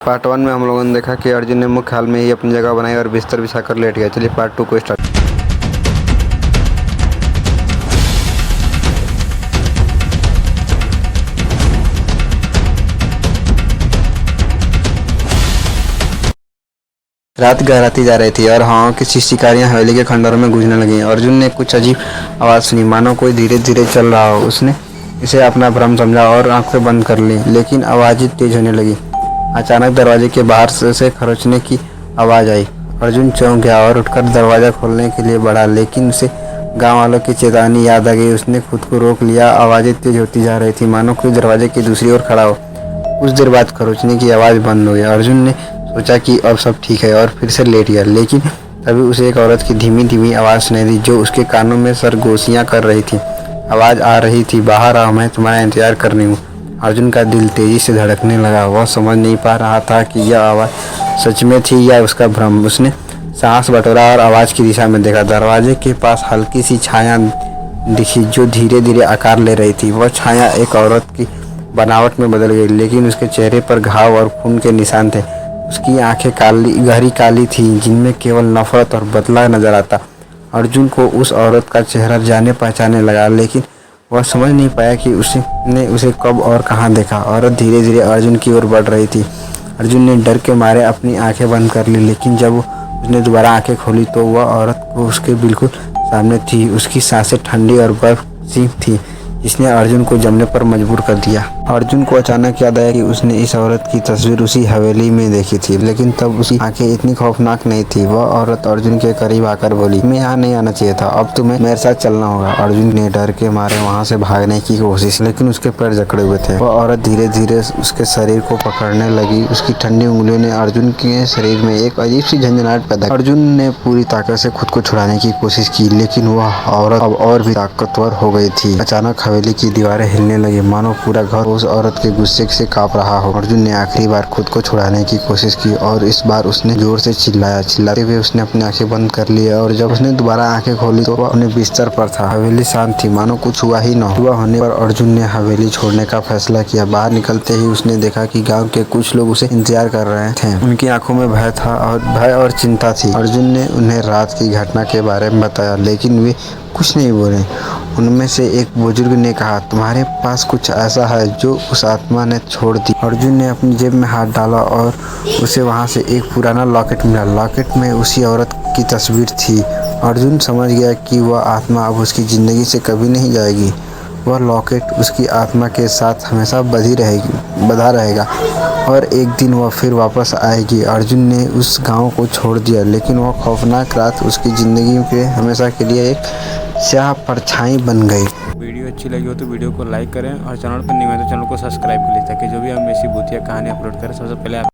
Part 1 में हम लोगों ने देखा कि अर्जुन ने मुख्य हाल में ही अपनी जगह बनाई और बिस्तर बिछाकर लेट गया। चलिए पार्ट 2 को स्टार्ट। रात गहराती जा रही थी और हवाओं की शिकारियां हवेली के खंडहरों में गूंजने लगीं। अर्जुन ने कुछ अजीब आवाज़ सुनी, मानो कोई धीरे धीरे चल रहा हो। उसने इसे अपना भ्रम समझा और आंखें बंद कर ली, लेकिन आवाज़ तेज होने लगी। अचानक दरवाजे के बाहर से खरोंचने की आवाज़ आई। अर्जुन चौंक गया और उठकर दरवाज़ा खोलने के लिए बढ़ा, लेकिन उसे गांव वालों की चेतावनी याद आ गई। उसने खुद को रोक लिया। आवाज़ें तेज होती जा रही थी, मानो कोई दरवाजे की दूसरी ओर खड़ा हो। कुछ देर बाद खरोंचने की आवाज़ बंद हो गई। अर्जुन ने सोचा कि अब सब ठीक है और फिर से लेट गया, लेकिन तभी उसे एक औरत की धीमी धीमी आवाज़ सुनाई दी, जो उसके कानों में सरगोशियाँ कर रही थी। आवाज़ आ रही थी, बाहर आओ, मैं तुम्हारा इंतजार कर रही हूँ। अर्जुन का दिल तेजी से धड़कने लगा। वह समझ नहीं पा रहा था कि यह आवाज़ सच में थी या उसका भ्रम। उसने सांस बटोरा और आवाज़ की दिशा में देखा। दरवाजे के पास हल्की सी छाया दिखी, जो धीरे धीरे आकार ले रही थी। वह छाया एक औरत की बनावट में बदल गई, लेकिन उसके चेहरे पर घाव और खून के निशान थे। उसकी आंखें गहरी काली थीं, जिनमें केवल नफरत और बदला नजर आता। अर्जुन को उस औरत का चेहरा जाने पहचाने लगा, लेकिन वह समझ नहीं पाया कि उसने उसे कब और कहां देखा। औरत धीरे धीरे अर्जुन की ओर बढ़ रही थी। अर्जुन ने डर के मारे अपनी आंखें बंद कर ली, लेकिन जब उसने दोबारा आंखें खोली तो वह औरत को उसके बिल्कुल सामने थी। उसकी सांसें ठंडी और बर्फ सी थी, जिसने अर्जुन को जमने पर मजबूर कर दिया। अर्जुन को अचानक याद आया कि उसने इस औरत की तस्वीर उसी हवेली में देखी थी, लेकिन तब उसकी आंखें इतनी खौफनाक नहीं थी। वह औरत अर्जुन के करीब आकर बोली, मैं यहाँ नहीं आना चाहिए था, अब तुम्हें मेरे साथ चलना होगा। अर्जुन ने डर के मारे वहाँ से भागने की कोशिश, लेकिन उसके पैर जकड़े हुए थे। वह औरत धीरे धीरे उसके शरीर को पकड़ने लगी। उसकी ठंडी उंगलियों ने अर्जुन के शरीर में एक अजीब सी झंझनाहट पैदा की। अर्जुन ने पूरी ताकत से खुद को छुड़ाने की कोशिश की, लेकिन वह औरत अब और भी ताकतवर हो गई थी। अचानक हवेली की दीवारें हिलने लगी, मानो पूरा घर उस औरत के गुस्से से कांप रहा हो। अर्जुन ने आखिरी बार खुद को छुड़ाने की कोशिश की और इस बार उसने जोर से चिल्लाया। चिल्लाते हुए उसने अपनी आंखें बंद कर ली और जब उसने दोबारा आंखें खोली तो वह अपने बिस्तर पर था। हवेली शांत थी, मानो कुछ हुआ ही न हो। सुबह होने पर अर्जुन ने हवेली छोड़ने का फैसला किया। बाहर निकलते ही उसने देखा कि गाँव के कुछ लोग उसे इंतजार कर रहे थे। उनकी आंखों में भय और चिंता थी। अर्जुन ने उन्हें रात की घटना के बारे में बताया, लेकिन वे कुछ नहीं बोले। उनमें से एक बुजुर्ग ने कहा, तुम्हारे पास कुछ ऐसा है जो उस आत्मा ने छोड़ दी। अर्जुन ने अपनी जेब में हाथ डाला और उसे वहां से एक पुराना लॉकेट मिला। लॉकेट में उसी औरत की तस्वीर थी। अर्जुन समझ गया कि वह आत्मा अब उसकी जिंदगी से कभी नहीं जाएगी। वह लॉकेट उसकी आत्मा के साथ हमेशा बंधा रहेगा और एक दिन वह फिर वापस आएगी। अर्जुन ने उस गांव को छोड़ दिया, लेकिन वह खौफनाक रात उसकी ज़िंदगी के हमेशा के लिए एक स्याह परछाई बन गई। वीडियो अच्छी लगी हो तो वीडियो को लाइक करें और चैनल पर नहीं हो तो चैनल को सब्सक्राइब कर लें, ताकि जो भी हम ऐसी भूतिया कहानी अपलोड करें सबसे पहले